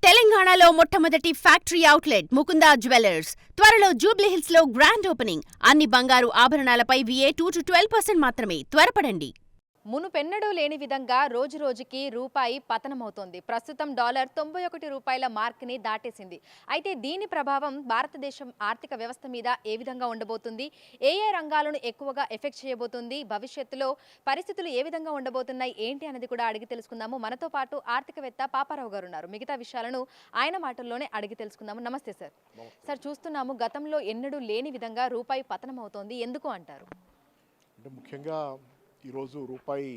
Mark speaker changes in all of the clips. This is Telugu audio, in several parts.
Speaker 1: తెలంగాణలో మొట్టమొదటి ఫ్యాక్టరీ అవుట్లెట్ ముకుందా జ్యువెలర్స్ త్వరలో జూబ్లీహిల్స్ లో గ్రాండ్ ఓపెనింగ్. అన్ని బంగారు ఆభరణాలపై VA 2 to 12% మాత్రమే. త్వరపడండి.
Speaker 2: మునుపెన్నడూ లేని విధంగా రోజురోజుకి రూపాయి పతనమవుతోంది. ప్రస్తుతం డాలర్ 91 రూపాయల మార్క్ని దాటేసింది. అయితే దీని ప్రభావం భారతదేశం ఆర్థిక వ్యవస్థ మీద ఏ విధంగా ఉండబోతుంది, ఏ రంగాలను ఎక్కువగా ఎఫెక్ట్ చేయబోతుంది, భవిష్యత్తులో పరిస్థితులు ఏ విధంగా ఉండబోతున్నాయి ఏంటి అనేది కూడా అడిగి తెలుసుకుందాము. మనతో పాటు ఆర్థికవేత్త పాపారావు గారు ఉన్నారు. మిగతా విషయాలను ఆయన మాటల్లోనే అడిగి తెలుసుకుందాము. నమస్తే సార్. సార్, చూస్తున్నాము గతంలో ఎన్నడూ లేని విధంగా రూపాయి పతనమవుతోంది. ఎందుకు అంటారు?
Speaker 3: అంటే ముఖ్యంగా ఈరోజు రూపాయి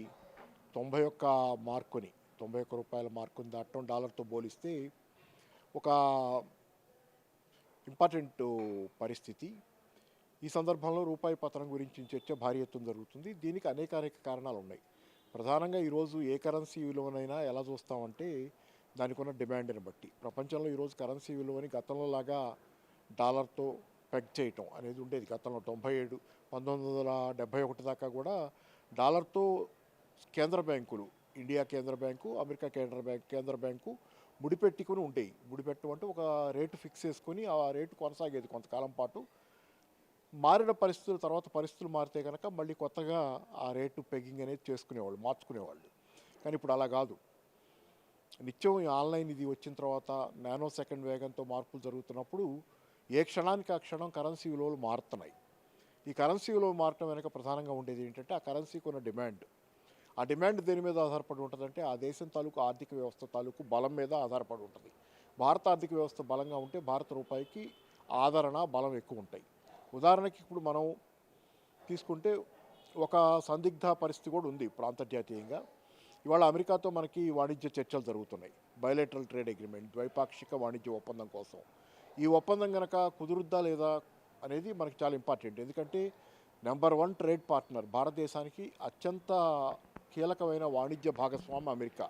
Speaker 3: 91 మార్కుని 91 రూపాయల మార్కుని దాటడం డాలర్తో పోలిస్తే ఒక ఇంపార్టెంట్ పరిస్థితి. ఈ సందర్భంలో రూపాయి పతనం గురించి చర్చ భారీ ఎత్తున జరుగుతుంది. దీనికి అనేక కారణాలు ఉన్నాయి. ప్రధానంగా ఈరోజు ఏ కరెన్సీ విలువనైనా ఎలా చూస్తామంటే దానికి ఉన్న డిమాండ్ని బట్టి. ప్రపంచంలో ఈరోజు కరెన్సీ విలువని గతంలో లాగా డాలర్తో పెగ్ చేయటం అనేది ఉండేది. గతంలో 1971 దాకా కూడా డాలర్తో కేంద్ర బ్యాంకులు, ఇండియా కేంద్ర బ్యాంకు, అమెరికా కేంద్ర బ్యాంకు ముడిపెట్టుకుని ఉండేవి. ముడిపెట్టడం అంటే ఒక రేటు ఫిక్స్ చేసుకొని ఆ రేటు కొనసాగేది కొంతకాలం పాటు. మారిన పరిస్థితుల తర్వాత పరిస్థితులు మారితే కనుక మళ్ళీ కొత్తగా ఆ రేటు పెగ్గింగ్ అనేది చేసుకునేవాళ్ళు, మార్చుకునేవాళ్ళు. కానీ ఇప్పుడు అలా కాదు. నిత్యం ఆన్లైన్ ఇది వచ్చిన తర్వాత నానో సెకండ్ వేగంతో మార్పులు జరుగుతున్నప్పుడు ఏ క్షణానికి ఆ క్షణం కరెన్సీ విలువలు మారుతున్నాయి. ఈ కరెన్సీ విలువ మారటం వెనక ప్రధానంగా ఉండేది ఏంటంటే ఆ కరెన్సీకి ఉన్న డిమాండ్. ఆ డిమాండ్ దేని మీద ఆధారపడి ఉంటుందంటే ఆ దేశం తాలూకు ఆర్థిక వ్యవస్థ తాలూకు బలం మీద ఆధారపడి ఉంటుంది. భారత ఆర్థిక వ్యవస్థ బలంగా ఉంటే భారత రూపాయికి ఆదరణ, బలం ఎక్కువ ఉంటాయి. ఉదాహరణకి ఇప్పుడు మనం తీసుకుంటే ఒక సందిగ్ధ పరిస్థితి కూడా ఉంది ఇప్పుడు అంతర్జాతీయంగా. ఇవాళ అమెరికాతో మనకి వాణిజ్య చర్చలు జరుగుతున్నాయి. బయలేటరల్ ట్రేడ్ అగ్రిమెంట్, ద్వైపాక్షిక వాణిజ్య ఒప్పందం కోసం. ఈ ఒప్పందం కనుక కుదురుద్దా లేదా అనేది మనకి చాలా ఇంపార్టెంట్. ఎందుకంటే నెంబర్ 1 ట్రేడ్ పార్ట్నర్, భారతదేశానికి అత్యంత కీలకమైన వాణిజ్య భాగస్వామి అమెరికా.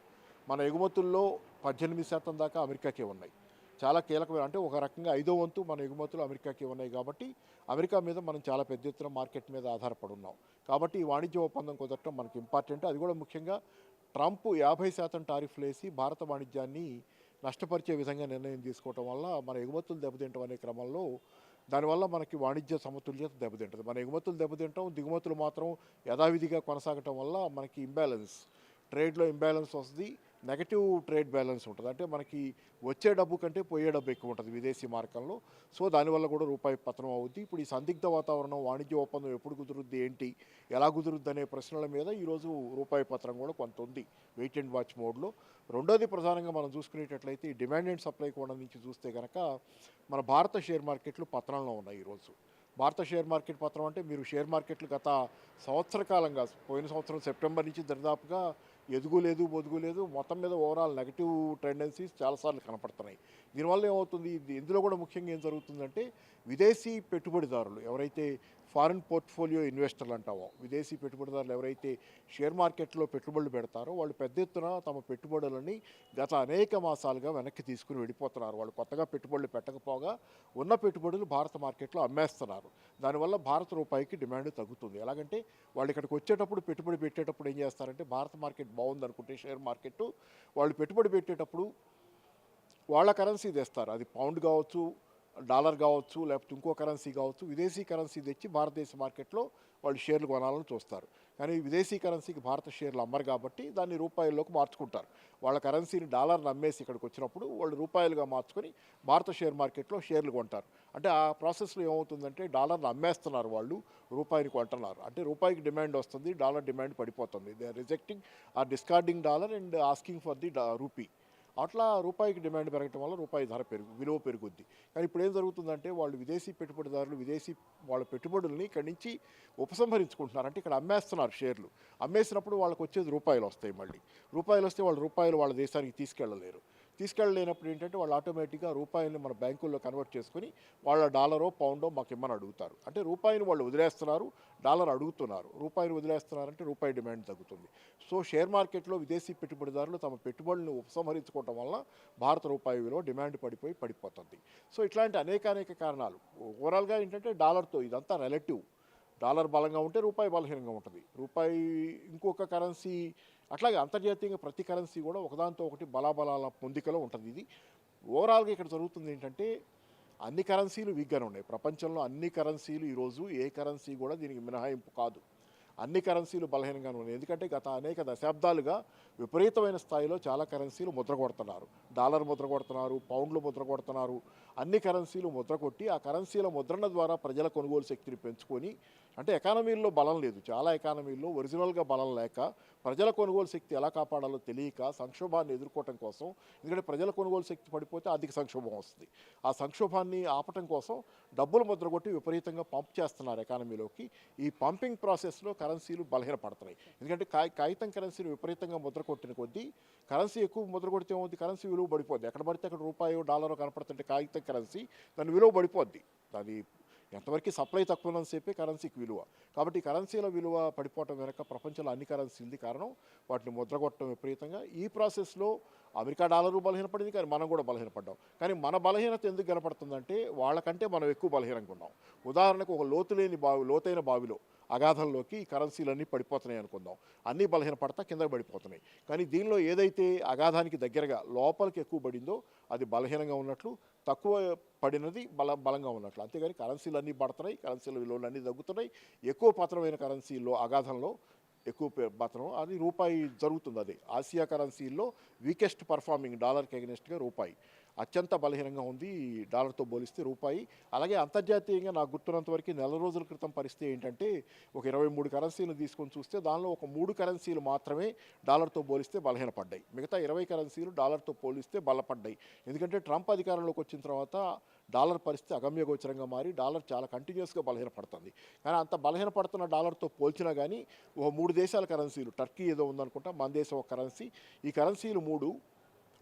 Speaker 3: మన ఎగుమతుల్లో 18% దాకా అమెరికాకే ఉన్నాయి. చాలా కీలకమైన, అంటే ఒక రకంగా 5వ వంతు మన ఎగుమతులు అమెరికాకే ఉన్నాయి. కాబట్టి అమెరికా మీద మనం చాలా పెద్ద ఎత్తున మార్కెట్ మీద ఆధారపడి ఉన్నాం. కాబట్టి ఈ వాణిజ్య ఒప్పందం కుదరటం మనకి ఇంపార్టెంట్. అది కూడా ముఖ్యంగా ట్రంప్ 50% టారిఫ్లు వేసి భారత వాణిజ్యాన్ని నష్టపరిచే విధంగా నిర్ణయం తీసుకోవటం వల్ల మన ఎగుమతులు దెబ్బతింటం అనే క్రమంలో దానివల్ల మనకి వాణిజ్య సమతుల్యత దెబ్బతింటుంది. మన ఎగుమతులు దెబ్బతింటాం, దిగుమతులు మాత్రం యథావిధిగా కొనసాగటం వల్ల మనకి ఇంబ్యాలెన్స్, ట్రేడ్లో ఇంబ్యాలెన్స్ వస్తుంది, నెగటివ్ ట్రేడ్ బ్యాలెన్స్ ఉంటుంది. అంటే మనకి వచ్చే డబ్బు కంటే పోయే డబ్బు ఎక్కువ ఉంటుంది విదేశీ మార్గంలో. సో దానివల్ల కూడా రూపాయి పతనం అవుద్ది. ఇప్పుడు ఈ సందిగ్ధ వాతావరణం, వాణిజ్య ఒప్పందం ఎప్పుడు కుదురుద్ది, ఏంటి, ఎలా కుదురుద్ది అనే ప్రశ్నల మీద ఈరోజు రూపాయి పతనం కూడా కొంత ఉంది, వెయిట్ అండ్ వాచ్ మోడ్లో. రెండోది ప్రధానంగా మనం చూసుకునేటట్లయితే ఈ డిమాండ్ అండ్ సప్లై కోణ నుంచి చూస్తే కనుక మన భారత షేర్ మార్కెట్లు పతనంలో ఉన్నాయి ఈరోజు. భారత షేర్ మార్కెట్ పత్రం అంటే మీరు షేర్ మార్కెట్లు గత సంవత్సర కాలంగా, పోయిన సంవత్సరం సెప్టెంబర్ నుంచి దరిదాపుగా ఎదుగులేదు, బొదుగులేదు, మొత్తం మీద ఓవరాల్ నెగిటివ్ టెండెన్సీస్ చాలాసార్లు కనపడుతున్నాయి. దీనివల్ల ఏమవుతుంది, ఇందులో కూడా ముఖ్యంగా ఏం జరుగుతుందంటే విదేశీ పెట్టుబడిదారులు ఎవరైతే ఫారిన్ పోర్ట్ఫోలియో ఇన్వెస్టర్లు అంటామో, విదేశీ పెట్టుబడిదారులు ఎవరైతే షేర్ మార్కెట్లో పెట్టుబడులు పెడతారో వాళ్ళు పెద్ద ఎత్తున తమ పెట్టుబడులని గత అనేక మాసాలుగా వెనక్కి తీసుకుని వెళ్ళిపోతున్నారు. వాళ్ళు కొత్తగా పెట్టుబడులు పెట్టకపోగా ఉన్న పెట్టుబడులు భారత మార్కెట్లో అమ్మేస్తున్నారు. దానివల్ల భారత రూపాయికి డిమాండ్ తగ్గుతుంది. ఎలాగంటే వాళ్ళు ఇక్కడికి వచ్చేటప్పుడు పెట్టుబడి పెట్టేటప్పుడు ఏం చేస్తారంటే భారత మార్కెట్ బాగుందనుకుంటే షేర్ మార్కెట్, వాళ్ళు పెట్టుబడి పెట్టేటప్పుడు వాళ్ళ కరెన్సీ తెస్తారు. అది పౌండ్ కావచ్చు, డాలర్ కావచ్చు, లేకపోతే ఇంకో కరెన్సీ కావచ్చు. విదేశీ కరెన్సీ తెచ్చి భారతదేశ మార్కెట్లో వాళ్ళు షేర్లు కొనాలని చూస్తారు. కానీ విదేశీ కరెన్సీకి భారత షేర్లు అమ్మరు కాబట్టి దాన్ని రూపాయల్లోకి మార్చుకుంటారు. వాళ్ళ కరెన్సీని డాలర్ని అమ్మేసి ఇక్కడికి వచ్చినప్పుడు వాళ్ళు రూపాయలుగా మార్చుకొని భారత షేర్ మార్కెట్లో షేర్లు కొంటారు. అంటే ఆ ప్రాసెస్లో ఏమవుతుందంటే డాలర్ని అమ్మేస్తున్నారు, వాళ్ళు రూపాయిని కొంటున్నారు. అంటే రూపాయికి డిమాండ్ వస్తుంది, డాలర్ డిమాండ్ పడిపోతుంది. They are rejecting or discarding dollar and asking for the rupee. అట్లా రూపాయికి డిమాండ్ పెరగటం వల్ల రూపాయి ధర విలువ పెరుగుద్ది. కానీ ఇప్పుడు ఏం జరుగుతుందంటే వాళ్ళు విదేశీ పెట్టుబడిదారులు విదేశీ వాళ్ళ పెట్టుబడుల్ని ఇక్కడి నుంచి ఉపసంహరించుకుంటున్నారు. అంటే ఇక్కడ అమ్మేస్తున్నారు షేర్లు. అమ్మేసినప్పుడు వాళ్ళకి వచ్చేది రూపాయలు వస్తాయి. మళ్ళీ రూపాయలు వస్తే వాళ్ళ రూపాయలు వాళ్ళ దేశానికి తీసుకెళ్ళలేనప్పుడు ఏంటంటే వాళ్ళు ఆటోమేటిక్గా రూపాయలని మన బ్యాంకుల్లో కన్వర్ట్ చేసుకొని వాళ్ళ డాలరో పౌండో మాకు ఇమ్మని అడుగుతారు. అంటే రూపాయిని వాళ్ళు వదిలేస్తున్నారు, డాలర్ అడుగుతున్నారు. రూపాయిని వదిలేస్తున్నారంటే రూపాయి డిమాండ్ తగ్గుతుంది. సో షేర్ మార్కెట్లో విదేశీ పెట్టుబడిదారులు తమ పెట్టుబడులను ఉపసంహరించుకోవడం వల్ల భారత రూపాయి విలువ డిమాండ్ పడిపోతుంది. సో ఇట్లాంటి అనేక కారణాలు. ఓవరాల్గా ఏంటంటే డాలర్తో ఇదంతా రిలేటివ్. డాలర్ బలంగా ఉంటే రూపాయి బలహీనంగా ఉంటుంది. రూపాయి ఇంకొక కరెన్సీ, అట్లాగే అంతర్జాతీయంగా ప్రతి కరెన్సీ కూడా ఒకదాంతో ఒకటి బలాబలాల పొందికలో ఉంటుంది. ఇది ఓవరాల్గా ఇక్కడ జరుగుతుంది ఏంటంటే అన్ని కరెన్సీలు వీక్గానే ఉన్నాయి. ప్రపంచంలో అన్ని కరెన్సీలు ఈరోజు ఏ కరెన్సీ కూడా దీనికి మినహాయింపు కాదు. అన్ని కరెన్సీలు బలహీనంగానే ఉన్నాయి. ఎందుకంటే గత అనేక దశాబ్దాలుగా విపరీతమైన స్థాయిలో చాలా కరెన్సీలు ముద్ర కొడుతున్నారు. డాలర్ ముద్ర కొడుతున్నారు, పౌండ్లు ముద్ర కొడుతున్నారు. అన్ని కరెన్సీలు ముద్ర కొట్టి ఆ కరెన్సీల ముద్రణ ద్వారా ప్రజల కొనుగోలు శక్తిని పెంచుకొని, అంటే ఎకానమీల్లో బలం లేదు, చాలా ఎకానమీల్లో ఒరిజినల్గా బలం లేక ప్రజల కొనుగోలు శక్తి ఎలా కాపాడాలో తెలియక సంక్షోభాన్ని ఎదుర్కోవటం కోసం, ఎందుకంటే ప్రజల కొనుగోలు శక్తి పడిపోతే ఆర్థిక సంక్షోభం వస్తుంది. ఆ సంక్షోభాన్ని ఆపటం కోసం డబ్బులు ముద్ర కొట్టి విపరీతంగా పంప్ చేస్తున్నారు ఎకానమీలోకి. ఈ పంపింగ్ ప్రాసెస్లో కరెన్సీలు బలహీనపడుతున్నాయి. ఎందుకంటే కాగితం కరెన్సీని విపరీతంగా ముద్ర కొట్టిన కొద్దీ కరెన్సీ ఎక్కువ ముద్ర కొడితే ఏమవుతుంది, కరెన్సీ విలువ పడిపోద్ది. ఎక్కడ పడితే అక్కడ రూపాయో డాలరో కనపడుతుంటే కాగితం కరెన్సీ దాని విలువ పడిపోద్ది. అది ఎంతవరకు సప్లై తక్కువ ఉన్నంతసేపే కరెన్సీకి విలువ. కాబట్టి కరెన్సీల విలువ పడిపోవటం వెనక ప్రపంచంలో అన్ని కరెన్సీలది కారణం వాటిని ముద్రగొట్టడం విపరీతంగా. ఈ ప్రాసెస్లో అమెరికా డాలరు బలహీనపడింది, కానీ మనం కూడా బలహీనపడ్డాం. కానీ మన బలహీనత ఎందుకు కనపడుతుందంటే వాళ్ళకంటే మనం ఎక్కువ బలహీనంగా ఉన్నాం. ఉదాహరణకు ఒక లోతైన బావిలో అగాధంలోకి ఈ కరెన్సీలన్నీ పడిపోతున్నాయి అనుకుందాం. అన్నీ బలహీనపడతా కిందకి పడిపోతున్నాయి. కానీ దీనిలో ఏదైతే అగాధానికి దగ్గరగా లోపలికి ఎక్కువ పడిందో అది బలహీనంగా ఉన్నట్లు, తక్కువ పడినది బలంగా ఉన్నట్లు. అంతేగాని కరెన్సీలు అన్నీ పడుతున్నాయి, కరెన్సీల విలువలు అన్నీ తగ్గుతున్నాయి. ఎక్కువ పతనమైన కరెన్సీల్లో అగాధంలో ఎక్కువ పతనం అది రూపాయి జరుగుతుంది. అదే ఆసియా కరెన్సీల్లో వీకెస్ట్ పర్ఫార్మింగ్ డాలర్కి ఎగనెస్ట్గా రూపాయి అత్యంత బలహీనంగా ఉంది డాలర్తో పోలిస్తే రూపాయి. అలాగే అంతర్జాతీయంగా నాకు గుర్తున్నంత వరకు నెల రోజుల క్రితం పరిస్థితి ఏంటంటే ఒక 23 కరెన్సీలు తీసుకొని చూస్తే దానిలో ఒక 3 కరెన్సీలు మాత్రమే డాలర్తో పోలిస్తే బలహీనపడ్డాయి. మిగతా 20 కరెన్సీలు డాలర్తో పోలిస్తే బలపడ్డాయి. ఎందుకంటే ట్రంప్ అధికారంలోకి వచ్చిన తర్వాత డాలర్ పరిస్థితి అగమ్యగోచరంగా మారి డాలర్ చాలా కంటిన్యూస్గా బలహీనపడుతుంది. కానీ అంత బలహీనపడుతున్న డాలర్తో పోల్చినా కానీ ఒక 3 దేశాల కరెన్సీలు, టర్కీ ఏదో ఉందనుకుంటా, మన దేశం ఒక కరెన్సీ, ఈ కరెన్సీలు 3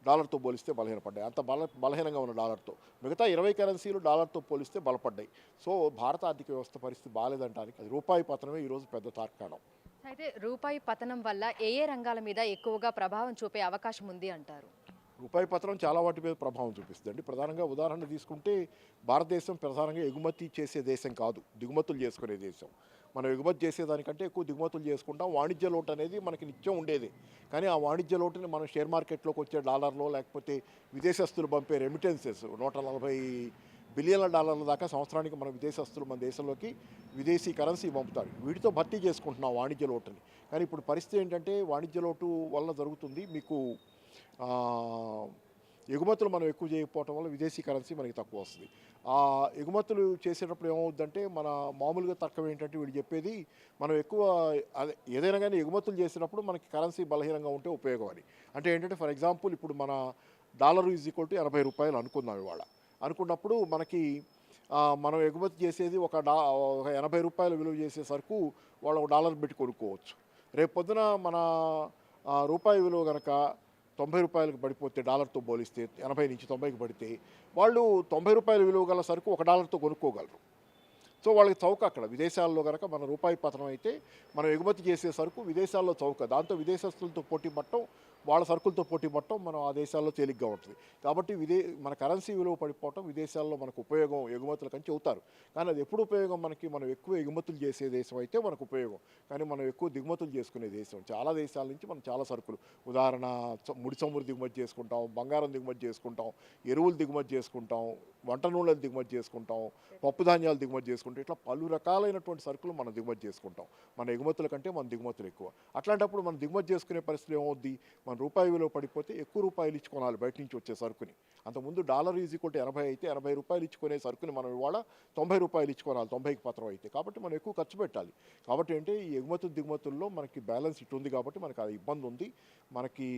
Speaker 3: డాలర్తో పోలిస్తే బలహీనపడ్డాయి. అంత బలహీనంగా ఉన్న డాలర్తో. మిగతా 20 కరెన్సీలు డాలర్తో పోలిస్తే బలపడ్డాయి. సో భారత ఆర్థిక వ్యవస్థ పరిస్థితి బాగాలేదంటానికి అది రూపాయి పతనమే ఈరోజు పెద్ద తార్కాణం.
Speaker 2: అయితే రూపాయి పతనం వల్ల ఏ రంగాల మీద ఎక్కువగా ప్రభావం చూపే అవకాశం ఉంది అంటారు?
Speaker 3: రూపాయి పతనం చాలా వాటి మీద ప్రభావం చూపిస్తుంది. ప్రధానంగా ఉదాహరణ తీసుకుంటే భారతదేశం ప్రధానంగా ఎగుమతి చేసే దేశం కాదు, దిగుమతులు చేసుకునే దేశం. మనం ఎగుమతి చేసేదానికంటే ఎక్కువ దిగుమతులు చేసుకుంటాం. వాణిజ్య లోటు అనేది మనకి నిత్యం ఉండేది. కానీ ఆ వాణిజ్య లోటుని మనం షేర్ మార్కెట్లోకి వచ్చే డాలర్లో, లేకపోతే విదేశస్తులు పంపే రెమిటెన్సెస్ 140 బిలియన్ల డాలర్ల దాకా సంవత్సరానికి మన విదేశస్తులు మన దేశంలోకి విదేశీ కరెన్సీ పంపుతారు. వీటితో భర్తీ చేసుకుంటున్నాం వాణిజ్య లోటుని. కానీ ఇప్పుడు పరిస్థితి ఏంటంటే వాణిజ్య లోటు వల్ల జరుగుతుంది మీకు ఎగుమతులు మనం ఎక్కువ చేయకపోవటం వల్ల విదేశీ కరెన్సీ మనకి తక్కువ వస్తుంది. ఆ ఎగుమతులు చేసేటప్పుడు ఏమవుద్దంటే మన మామూలుగా తర్కం ఏంటంటే వీడు చెప్పేది మనం ఎక్కువ అదే ఏదైనా కానీ ఎగుమతులు చేసినప్పుడు మనకి కరెన్సీ బలహీనంగా ఉంటే ఉపయోగం అని. అంటే ఏంటంటే ఫర్ ఎగ్జాంపుల్ ఇప్పుడు మన డాలర్ ఈజ్ ఈక్వల్ టు 80 రూపాయలు అనుకుందాం ఇవాళ. అనుకున్నప్పుడు మనకి మనం ఎగుమతి చేసేది ఒక 80 రూపాయలు విలువ చేసే సరుకు వాళ్ళు $1 పెట్టి కొనుక్కోవచ్చు. రేపు పొద్దున మన రూపాయి విలువ కనుక 90 రూపాయలకు పడిపోతే డాలర్తో పోలిస్తే 80 నుంచి 90కి పడితే వాళ్ళు 90 రూపాయల విలువ గల సరుకు $1తో కొనుక్కోగలరు. సో వాళ్ళకి చౌక అక్కడ. విదేశాల్లో కనుక మన రూపాయి పతనం అయితే మనం ఎగుమతి చేసే సరుకు విదేశాల్లో చౌక. దాంతో విదేశస్తులతో పోటీ పట్టడం, వాళ్ళ సరుకులతో పోటీ పట్టడం మనం ఆ దేశాల్లో తేలిగ్గా ఉంటుంది. కాబట్టి మన కరెన్సీ విలువ పడిపోవటం విదేశాల్లో మనకు ఉపయోగం ఎగుమతులకని చెబుతారు. కానీ అది ఎప్పుడు ఉపయోగం మనకి, మనం ఎక్కువ ఎగుమతులు చేసే దేశం అయితే మనకు ఉపయోగం. కానీ మనం ఎక్కువ దిగుమతులు చేసుకునే దేశం. చాలా దేశాల నుంచి మనం చాలా సరుకులు, ఉదాహరణ ముడి చమురు దిగుమతి చేసుకుంటాం, బంగారం దిగుమతి చేసుకుంటాం, ఎరువులు దిగుమతి చేసుకుంటాం, వంట నూనెలు దిగుమతి చేసుకుంటాం, పప్పు ధాన్యాలు దిగుమతి చేసుకుంటాం. ఇట్లా పలు రకాలైనటువంటి సరుకులు మనం దిగుమతి చేసుకుంటాం. మన ఎగుమతుల కంటే మన దిగుమతులు ఎక్కువ. అట్లాంటప్పుడు మనం దిగుమతి చేసుకునే పరిస్థితి ఏమవుద్ది, మన రూపాయి విలువ పడిపోతే ఎక్కువ రూపాయలు ఇచ్చి కొనాలి బయట నుంచి వచ్చే సరుకుని. అంతకుముందు డాలర్ ఈజ్ ఈక్వల్ టు 80 అయితే 80 రూపాయలు ఇచ్చుకునే సరుకుని మనం ఇవాళ 90 రూపాయలు ఇచ్చుకోవాలి, 90కి పత్రం అయితే. కాబట్టి మనం ఎక్కువ ఖర్చు పెట్టాలి. కాబట్టి అంటే ఈ ఎగుమతులు దిగుమతుల్లో మనకి బ్యాలెన్స్ ఇటు ఉంది కాబట్టి మనకి అది ఇబ్బంది ఉంది. మనకి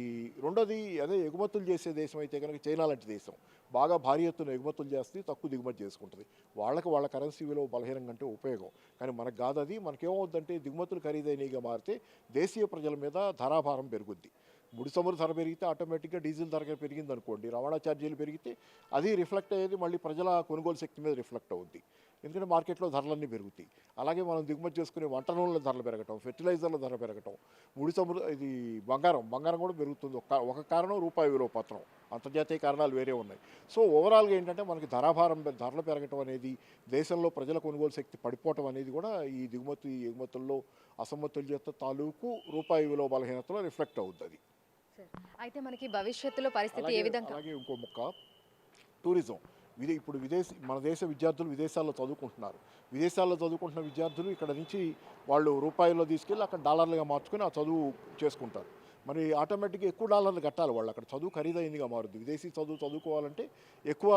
Speaker 3: రెండోది అదే ఎగుమతులు చేసే దేశం అయితే కనుక చైనా లాంటి దేశం బాగా భారీ ఎత్తున ఎగుమతులు చేస్తే తక్కువ దిగుమతి చేసుకుంటుంది. వాళ్ళ కరెన్సీ విలువ బలహీనంగా అంటే ఉపయోగం. కానీ మనకు కాదు అది. మనకేమవుద్దంటే దిగుమతులు ఖరీదైనగా మారితే దేశీయ ప్రజల మీద ధరాభారం పెరుగుద్ది. ముడి చమురు ధర పెరిగితే ఆటోమేటిక్గా డీజిల్ ధర పెరిగింది అనుకోండి, రవాణా ఛార్జీలు పెరిగితే అది రిఫ్లెక్ట్ అయ్యేది మళ్ళీ ప్రజల కొనుగోలు శక్తి మీద రిఫ్లెక్ట్ అవుద్ది. ఎందుకంటే మార్కెట్లో ధరలన్నీ పెరుగుతాయి. అలాగే మనం దిగుమతి చేసుకునే వంట నూనెల ధరలు పెరగటం, ఫెర్టిలైజర్ల ధర పెరగటం, ముడి చమురు, ఇది బంగారం కూడా పెరుగుతుంది. ఒక కారణం రూపాయి విలువ పత్రం, అంతర్జాతీయ కారణాలు వేరే ఉన్నాయి. సో ఓవరాల్గా ఏంటంటే మనకి ధరలు పెరగటం అనేది, దేశంలో ప్రజల కొనుగోలు శక్తి పడిపోవటం అనేది కూడా ఈ ఎగుమతుల్లో అసమతుల్యత తాలూకు రూపాయి విలువ బలహీనతలో రిఫ్లెక్ట్ అవుతుంది.
Speaker 2: అయితే మనకి భవిష్యత్తులో పరిస్థితి ఏ విధంగా?
Speaker 3: అలాగే ఇంకో ముక్క, టూరిజం. ఇప్పుడు మన దేశ విద్యార్థులు విదేశాల్లో చదువుకుంటున్నారు. విదేశాల్లో చదువుకుంటున్న విద్యార్థులు ఇక్కడ నుంచి వాళ్ళు రూపాయల్లో తీసుకెళ్ళి అక్కడ డాలర్లుగా మార్చుకొని ఆ చదువు చేసుకుంటారు. మరి ఆటోమేటిక్గా ఎక్కువ డాలర్లు కట్టాలి వాళ్ళు. అక్కడ చదువు ఖరీదైందిగా మారుద్ది. విదేశీ చదువుకోవాలంటే ఎక్కువ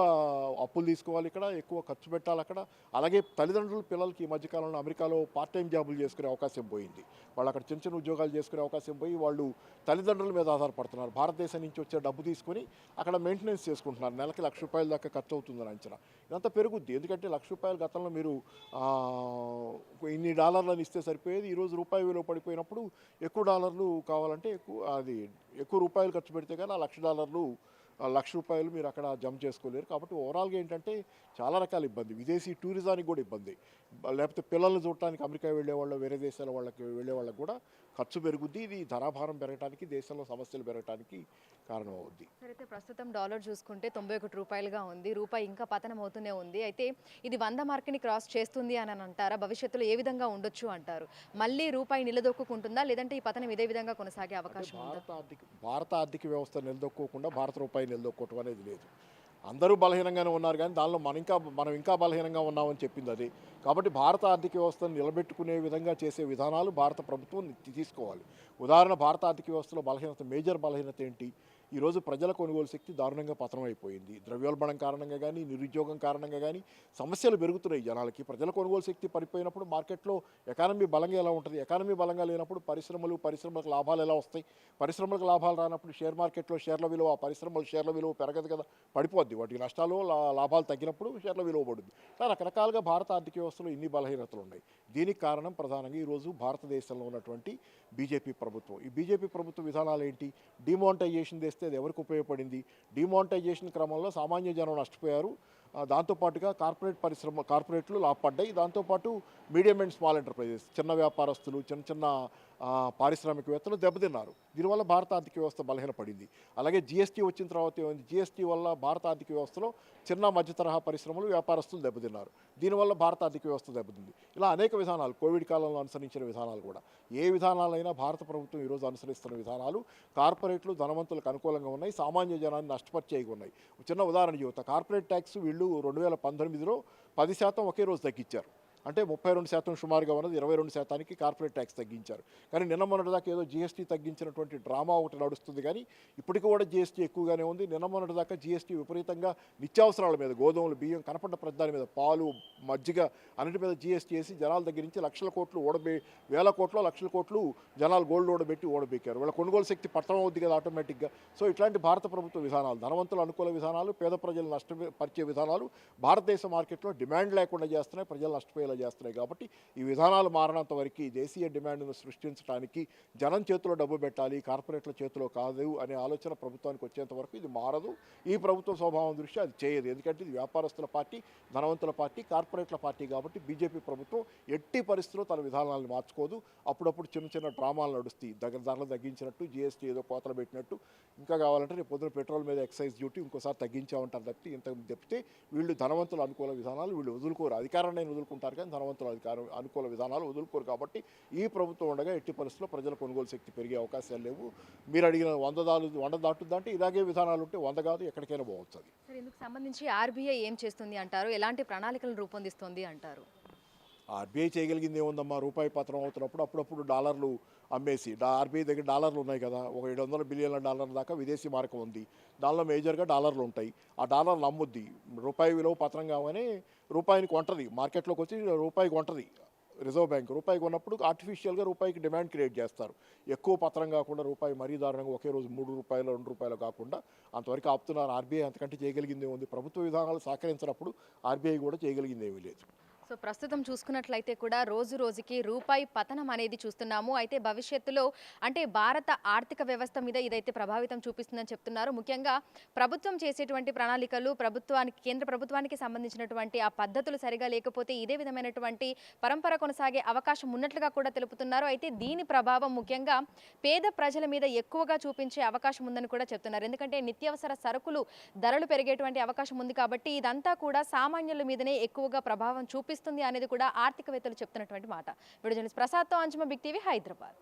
Speaker 3: అప్పులు తీసుకోవాలి, ఇక్కడ ఎక్కువ ఖర్చు పెట్టాలి అక్కడ. అలాగే తల్లిదండ్రులు పిల్లలకి ఈ మధ్యకాలంలో అమెరికాలో పార్ట్ టైం జాబులు చేసుకునే అవకాశం పోయింది. వాళ్ళు అక్కడ చిన్న చిన్న ఉద్యోగాలు చేసుకునే అవకాశం పోయి వాళ్ళు తల్లిదండ్రుల మీద ఆధారపడుతున్నారు. భారతదేశం నుంచి వచ్చే డబ్బు తీసుకొని అక్కడ మెయింటెనెన్స్ చేసుకుంటున్నారు. నెలకి ₹1,00,000 దాకా ఖర్చు అవుతుందని అంచనా. ఇదంతా పెరుగుద్ది. ఎందుకంటే ₹1,00,000 గతంలో మీరు ఇన్ని డాలర్లను ఇస్తే సరిపోయేది. ఈరోజు రూపాయి విలువ పడిపోయినప్పుడు ఎక్కువ డాలర్లు కావాలంటే ఎక్కువ రూపాయలు ఖర్చు పెడితే కానీ ఆ $1,00,000 ₹1,00,000 మీరు అక్కడ జమ చేసుకోలేరు. కాబట్టి ఓవరాల్గా ఏంటంటే చాలా రకాల ఇబ్బంది. విదేశీ టూరిజానికి కూడా ఇబ్బంది. లేకపోతే పిల్లల్ని చూడటానికి అమెరికా వెళ్ళేవాళ్ళు, వేరే దేశాల వాళ్ళకి వెళ్ళే వాళ్ళకి కూడా ఖర్చు పెరుగుద్ది. ఇది ధరాభారం పెరగడానికి, దేశంలో సమస్యలు పెరగడానికి కారణం అవుద్ది.
Speaker 2: సరే, అయితే ప్రస్తుతం డాలర్ చూసుకుంటే ₹91 ఉంది. రూపాయి ఇంకా పతనం అవుతూనే ఉంది. అయితే ఇది 100 మార్క్ని క్రాస్ చేస్తుంది అని అంటారా? భవిష్యత్తులో ఏ విధంగా ఉండొచ్చు అంటారు? మళ్ళీ రూపాయి నిలదొక్కుంటుందా, లేదంటే ఈ పతనం ఇదే విధంగా కొనసాగే అవకాశం ఉందా?
Speaker 3: భారత ఆర్థిక వ్యవస్థ నిలదొక్కోకుండా భారత రూపాయి నిలదొక్కోవటం అనేది లేదు. అందరూ బలహీనంగానే ఉన్నారు, కానీ దానిలో మనం ఇంకా బలహీనంగా ఉన్నామని చెప్పింది అది. కాబట్టి భారత ఆర్థిక వ్యవస్థను నిలబెట్టుకునే విధంగా చేసే విధానాలు భారత ప్రభుత్వం తీసుకోవాలి. ఉదాహరణ, భారత ఆర్థిక వ్యవస్థలో మేజర్ బలహీనత ఏంటి? ఈరోజు ప్రజల కొనుగోలు శక్తి దారుణంగా పతనం అయిపోయింది. ద్రవ్యోల్బణం కారణంగా కానీ, నిరుద్యోగం కారణంగా కానీ సమస్యలు పెరుగుతున్నాయి జనాలకి. ప్రజల కొనుగోలు శక్తి పడిపోయినప్పుడు మార్కెట్లో ఎకానమీ బలంగా ఎలా ఉంటుంది? ఎకానమీ బలంగా లేనప్పుడు పరిశ్రమలకు లాభాలు ఎలా వస్తాయి? పరిశ్రమలకు లాభాలు రానప్పుడు షేర్ మార్కెట్లో షేర్ల విలువ, షేర్ల విలువ పెరగదు కదా, పడిపోద్ది. వాటికి నష్టాలు లాభాలు తగ్గినప్పుడు షేర్ల విలువ పడుద్ది. ఇలా రకరకాలుగా భారత ఆర్థిక వ్యవస్థలో ఇన్ని బలహీనతలు ఉన్నాయి. దీనికి కారణం ప్రధానంగా ఈరోజు భారతదేశంలో ఉన్నటువంటి బీజేపీ ప్రభుత్వం. ఈ బీజేపీ ప్రభుత్వ విధానాలు ఏంటి? డిమానిటైజేషన్ చేస్తే అది ఎవరికి ఉపయోగపడింది? డిమానిటైజేషన్ క్రమంలో సామాన్య జనం నష్టపోయారు. దాంతోపాటుగా కార్పొరేట్లు లాభపడ్డాయి. దాంతోపాటు మీడియం అండ్ స్మాల్ ఎంటర్ప్రైజెస్, చిన్న వ్యాపారస్తులు, చిన్న పారిశ్రామికవేత్తలు దెబ్బతిన్నారు. దీనివల్ల భారత ఆర్థిక వ్యవస్థ బలహీనపడింది. అలాగే జీఎస్టీ వచ్చిన తర్వాత ఏమైంది? జీఎస్టీ వల్ల భారత ఆర్థిక వ్యవస్థలో చిన్న మధ్య తరహా పరిశ్రమలు, వ్యాపారస్తులు దెబ్బతిన్నారు. దీనివల్ల భారత ఆర్థిక వ్యవస్థ దెబ్బతింది. ఇలా అనేక విధానాలు, కోవిడ్ కాలంలో అనుసరించిన విధానాలు కూడా, ఏ విధానాలైనా భారత ప్రభుత్వం ఈరోజు అనుసరిస్తున్న విధానాలు కార్పొరేట్లు, ధనవంతులకు అనుకూలంగా ఉన్నాయి, సామాన్య జనాన్ని నష్టపరిచేవి ఉన్నాయి. చిన్న ఉదాహరణ చెబుతా. కార్పొరేట్ ట్యాక్స్ వీళ్ళు 2018లో 10% ఒకే రోజు తగ్గించారు. అంటే 32% సుమారుగా ఉన్నది 22%కి కార్పొరేట్ ట్యాక్స్ తగ్గించారు. కానీ నిన్న మొన్నటిదాకా ఏదో జీఎస్టీ తగ్గించినటువంటి డ్రామా ఒకటి నడుస్తుంది, కానీ ఇప్పటికి కూడా జీఎస్టీ ఎక్కువగానే ఉంది. నిన్న మొన్నటిదాకా జీఎస్టీ విపరీతంగా నిత్యావసరాల మీద, గోధుమలు, బియ్యం, కనపడ్డ ప్రధాని మీద, పాలు, మజ్జిగ, అన్నిటి మీద జీఎస్టీ వేసి జనాల దగ్గర నుంచి వేల కోట్లు జనాలు గోల్డ్ ఓడబెక్కారు. వీళ్ళ కొనుగోలు శక్తి పట్టణం అవుద్ది కదా ఆటోమేటిక్గా. సో ఇట్లాంటి భారత ప్రభుత్వ విధానాలు, ధనవంతుల అనుకూల విధానాలు, పేద ప్రజలు నష్టపరిచే విధానాలు భారతదేశ మార్కెట్లో డిమాండ్ లేకుండా చేస్తున్నాయి, ప్రజలు నష్టపోయేలా చేస్తున్నాయి. కాబట్టి ఈ విధానాలు మారినంత వరకు దేశీయ డిమాండ్ను సృష్టించడానికి జనం చేతిలో డబ్బు పెట్టాలి, కార్పొరేట్ల చేతిలో కాదు అనే ఆలోచన ప్రభుత్వానికి వచ్చేంత వరకు ఇది మారదు. ఈ ప్రభుత్వ స్వభావం దృష్ట్యా అది చేయదు. ఎందుకంటే ఇది వ్యాపారస్తుల పార్టీ, ధనవంతుల పార్టీ, కార్పొరేట్ల పార్టీ. కాబట్టి బీజేపీ ప్రభుత్వం ఎట్టి పరిస్థితుల్లో తన విధానాలను మార్చుకోదు. అప్పుడప్పుడు చిన్న డ్రామాలు నడుస్తాయి. ధరలు తగ్గించినట్టు, జీఎస్టీ ఏదో కోతలు పెట్టినట్టు, ఇంకా కావాలంటే రేపు పొద్దున పెట్రోల్ మీద ఎక్సైజ్ డ్యూటీ ఇంకోసారి తగ్గించామంటారు తప్పితే వీళ్ళు ధనవంతుల అనుకూల విధానాలు వీళ్ళు వదులుకోరు. అధికారాన్ని వదులుకుంటారు కానీ ధనవంతుల అనుకూల విధానాలు వదులుకోరు. కాబట్టి ఈ ప్రభుత్వం ఉండగా ఎట్టి పరిస్థితుల్లో ప్రజల కొనుగోలు శక్తి పెరిగే అవకాశాలు లేవు. మీరు అడిగిన 100 దాటుద్దంటే ఇలాగే విధానాలు ఉంటే 100 కాదు, ఎక్కడికైనా పోవచ్చు. అది
Speaker 2: సరే, ఇందుకు సంబంధించి ఆర్బీఐ ఏం చేస్తుంది అంటారు? ఎలాంటి ప్రణాళికలను రూపొందిస్తుంది అంటారు?
Speaker 3: ఆర్బీఐ చేయగలిగింది ఏముందమ్మా? రూపాయి పతనం అవుతున్నప్పుడు అప్పుడప్పుడు డాలర్లు అమ్మేసి, ఆర్బీఐ దగ్గర డాలర్లు ఉన్నాయి కదా, ఒక $700 బిలియన్ల దాకా విదేశీ మార్గం ఉంది. దానిలో మేజర్గా డాలర్లు ఉంటాయి. ఆ డాలర్లు అమ్ముద్ది. రూపాయి విలువ పతనం కాగానే రూపాయిని కొంటది, మార్కెట్లోకి వచ్చి రూపాయి కొంటది రిజర్వ్ బ్యాంక్. రూపాయి కొన్నప్పుడు ఆర్టిఫిషియల్గా రూపాయికి డిమాండ్ క్రియేట్ చేస్తారు. ఎక్కువ పతనం కాకుండా రూపాయి మరీ దారుణంగా ఒకే రోజు ₹3, ₹2 కాకుండా అంతవరకు ఆపుతున్నారు. ఆర్బీఐ అంతకంటే చేయగలిగింది ఏముంది? ప్రభుత్వ విధానాలు సహకరించినప్పుడు ఆర్బీఐ కూడా చేయగలిగింది ఏమీ లేదు.
Speaker 2: సో ప్రస్తుతం చూసుకున్నట్లయితే కూడా రోజు రోజుకి రూపాయి పతనం అనేది చూస్తున్నాము. అయితే భవిష్యత్తులో అంటే భారత ఆర్థిక వ్యవస్థ మీద ఇదైతే ప్రభావితం చూపిస్తుందని చెప్తున్నారు. ముఖ్యంగా ప్రభుత్వం చేసేటువంటి ప్రణాళికలు, కేంద్ర ప్రభుత్వానికి సంబంధించినటువంటి ఆ పద్ధతులు సరిగా లేకపోతే ఇదే విధమైనటువంటి పరంపర కొనసాగే అవకాశం ఉన్నట్లుగా కూడా తెలుపుతున్నారు. అయితే దీని ప్రభావం ముఖ్యంగా పేద ప్రజల మీద ఎక్కువగా చూపించే అవకాశం ఉందని కూడా చెప్తున్నారు. ఎందుకంటే నిత్యావసర సరుకులు ధరలు పెరిగేటువంటి అవకాశం ఉంది కాబట్టి ఇదంతా కూడా సామాన్యుల మీదనే ఎక్కువగా ప్రభావం చూపిస్తుంది అనేది కూడా ఆర్థికవేత్తలు చెప్తున్నటువంటి మాట. వీడియో జర్నలిస్ట్ ప్రసాద్తో అంజుమ, బిగ్ టీవీ, హైదరాబాద్.